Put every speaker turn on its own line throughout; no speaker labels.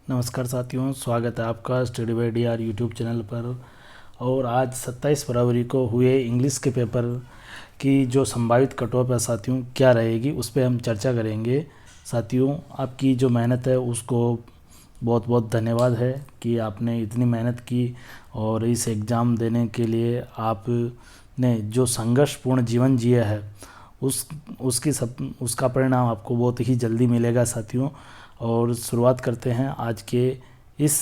नमस्कार साथियों, स्वागत है आपका study by DR YouTube channel पर। और आज 27 फरवरी को हुए इंग्लिश के पेपर की जो संभावित कट ऑफ है साथियों क्या रहेगी, उस पर हम चर्चा करेंगे। साथियों, आपकी जो मेहनत है उसको बहुत बहुत धन्यवाद है कि आपने इतनी मेहनत की और इस एग्ज़ाम देने के लिए आपने जो संघर्षपूर्ण जीवन जिया है उसका परिणाम आपको बहुत ही जल्दी मिलेगा साथियों। और शुरुआत करते हैं आज के इस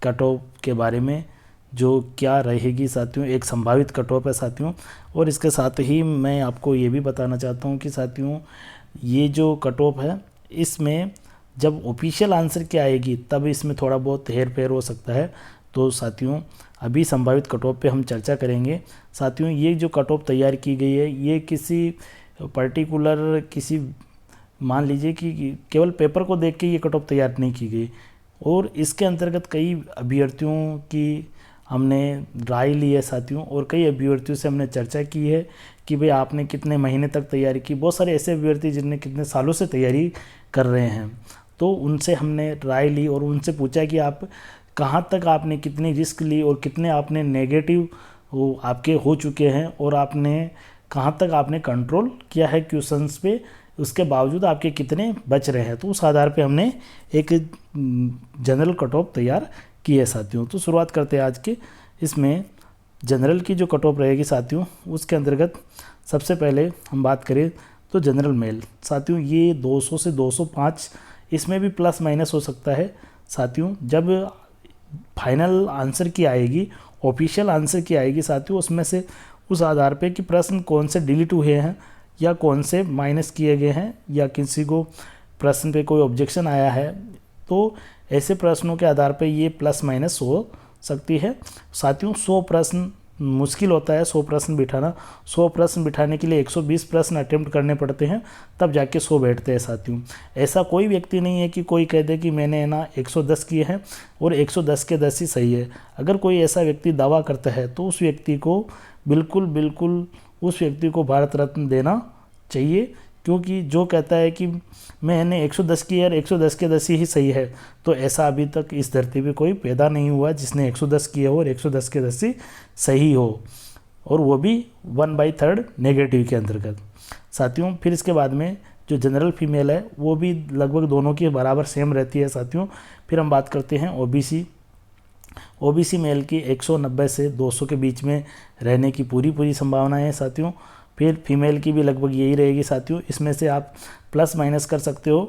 कट ऑफ के बारे में जो क्या रहेगी साथियों। एक संभावित कट ऑफ है साथियों, और इसके साथ ही मैं आपको ये भी बताना चाहता हूँ कि साथियों ये जो कट ऑफ है इसमें जब ऑफिशियल आंसर क्या आएगी तब इसमें थोड़ा बहुत हेर फेर हो सकता है। तो साथियों अभी संभावित कट ऑफ पे हम चर्चा करेंगे। साथियों ये जो कट ऑफ तैयार की गई है ये किसी पर्टिकुलर किसी मान लीजिए कि केवल पेपर को देख के ये कट ऑफ तैयार नहीं की गई, और इसके अंतर्गत कई अभ्यर्थियों की हमने राय ली है साथियों, और कई अभ्यर्थियों से हमने चर्चा की है कि भाई आपने कितने महीने तक तैयारी की। बहुत सारे ऐसे अभ्यर्थी जिनने कितने सालों से तैयारी कर रहे हैं, तो उनसे हमने राय ली और उनसे पूछा कि आप कहाँ तक आपने कितनी रिस्क ली और कितने आपने नेगेटिव आपके हो चुके हैं, और आपने कहाँ तक आपने कंट्रोल किया है क्वेश्चंस पे, उसके बावजूद आपके कितने बच रहे हैं। तो उस आधार पे हमने एक जनरल कट ऑफ तैयार की है साथियों। तो शुरुआत करते हैं आज के इसमें जनरल की जो कट ऑफ रहेगी साथियों, उसके अंतर्गत सबसे पहले हम बात करें तो जनरल मेल साथियों ये 200 से 205, इसमें भी प्लस माइनस हो सकता है साथियों। जब फाइनल आंसर की आएगी, ऑफिशियल आंसर की आएगी साथियों, उसमें से उस आधार पे कि प्रश्न कौन से डिलीट हुए हैं या कौन से माइनस किए गए हैं या किसी को प्रश्न पे कोई ऑब्जेक्शन आया है, तो ऐसे प्रश्नों के आधार पे ये प्लस माइनस हो सकती है साथियों। 100 प्रश्न मुश्किल होता है, 100 प्रश्न बिठाना। 100 प्रश्न बिठाने के लिए 120 प्रश्न अटेम्प्ट करने पड़ते हैं, तब जाके 100 बैठते हैं साथियों। ऐसा कोई व्यक्ति नहीं है कि कोई कह दे कि मैंने ना 110 किए हैं और 110 के 10 ही सही है। अगर कोई ऐसा व्यक्ति दावा करता है तो उस व्यक्ति को बिल्कुल उस व्यक्ति को भारत रत्न देना चाहिए, क्योंकि जो कहता है कि मैंने 110 की और 110 के 10 ही सही है, तो ऐसा अभी तक इस धरती पे कोई पैदा नहीं हुआ जिसने 110 किए हो और 110 के 10 ही सही हो, और वो भी 1/3 नेगेटिव के अंतर्गत साथियों। फिर इसके बाद में जो जनरल फीमेल है वो भी लगभग दोनों की बराबर सेम रहती है साथियों। फिर हम बात करते हैं ओबीसी मेल की 190 से 200 के बीच में रहने की पूरी संभावना है साथियों। फिर फीमेल की भी लगभग यही रहेगी साथियों। इसमें से आप प्लस माइनस कर सकते हो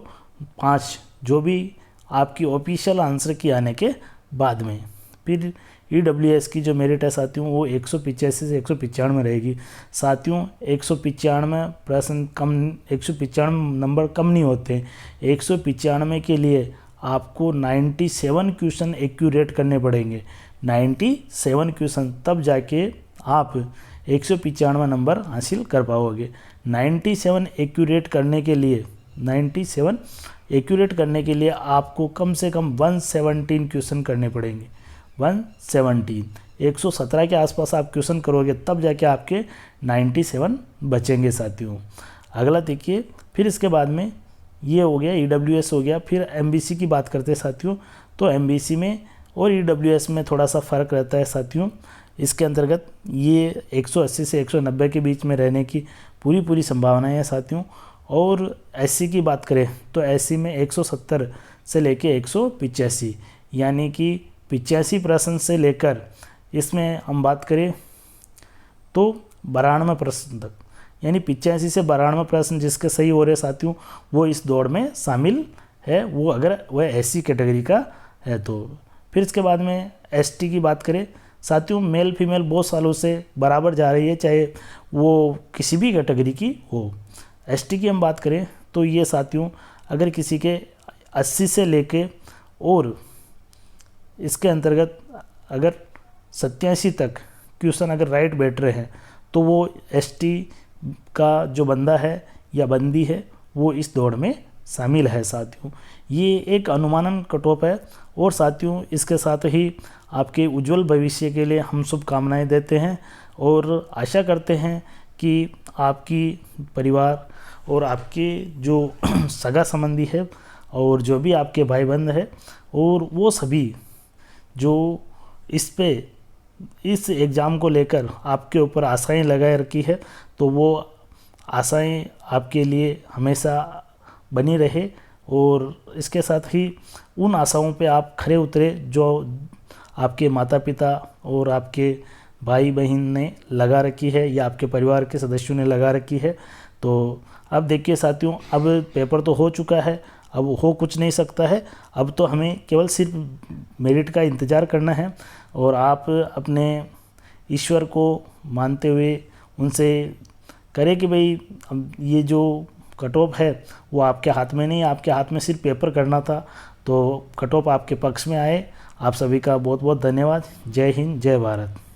5, जो भी आपकी ऑफिशियल आंसर की आने के बाद में। फिर ईडब्ल्यूएस की जो मेरिट है साथियों वो 185 से 195 रहेगी साथियों। 195 प्रश्न कम, 195 नंबर कम नहीं होते। 195 के लिए आपको 97 क्वेश्चन एक्यूरेट करने पड़ेंगे, 97 क्वेश्चन, तब जाके आप 195 नंबर हासिल कर पाओगे। 97 एक्यूरेट करने के लिए 97 एक्यूरेट करने के लिए आपको कम से कम 117 क्वेश्चन करने पड़ेंगे। 117, 117 के आसपास आप क्वेश्चन करोगे तब जाके आपके 97 बचेंगे साथियों। अगला देखिए, फिर इसके बाद में ये हो गया ईडब्ल्यूएस हो गया। फिर एमबीसी की बात करते हैं साथियों। तो एमबीसी में और ईडब्ल्यूएस में थोड़ा सा फ़र्क रहता है साथियों। इसके अंतर्गत ये 180 से 190 के बीच में रहने की पूरी संभावनाएं है साथियों। और एससी की बात करें तो एससी में 170 से लेके 185, यानी कि 85 प्रश्न से लेकर इसमें हम बात करें तो 92 प्रश्न तक, यानी 85 से 92 प्रश्न जिसके सही हो रहे साथियों वो इस दौड़ में शामिल है, वो अगर वह एससी कैटेगरी का है तो। फिर इसके बाद में एसटी की बात करें साथियों, मेल फीमेल बहुत सालों से बराबर जा रही है, चाहे वो किसी भी कैटेगरी की हो। एसटी की हम बात करें तो ये साथियों अगर किसी के 80 से लेके और इसके अंतर्गत अगर 87 तक क्वेश्चन अगर राइट बैठ रहे हैं तो वो एसटी का जो बंदा है या बंदी है वो इस दौड़ में शामिल है साथियों। ये एक अनुमानन कट ऑफ है, और साथियों इसके साथ ही आपके उज्जवल भविष्य के लिए हम शुभकामनाएं देते हैं और आशा करते हैं कि आपकी परिवार और आपके जो सगा संबंधी है और जो भी आपके भाई बंद है और वो सभी जो इस एग्ज़ाम को लेकर आपके ऊपर आशाएं लगाए रखी है, तो वो आशाएं आपके लिए हमेशा बनी रहे। और इसके साथ ही उन आशाओं पे आप खरे उतरे जो आपके माता पिता और आपके भाई बहन ने लगा रखी है या आपके परिवार के सदस्यों ने लगा रखी है। तो अब देखिए साथियों, अब पेपर तो हो चुका है, अब हो कुछ नहीं सकता है। अब तो हमें केवल सिर्फ मेरिट का इंतज़ार करना है और आप अपने ईश्वर को मानते हुए उनसे करें कि भाई अब ये जो कट ऑफ है वो आपके हाथ में नहीं है, आपके हाथ में सिर्फ पेपर करना था। तो कट ऑफ आपके पक्ष में आए। आप सभी का बहुत बहुत धन्यवाद। जय हिंद, जय भारत।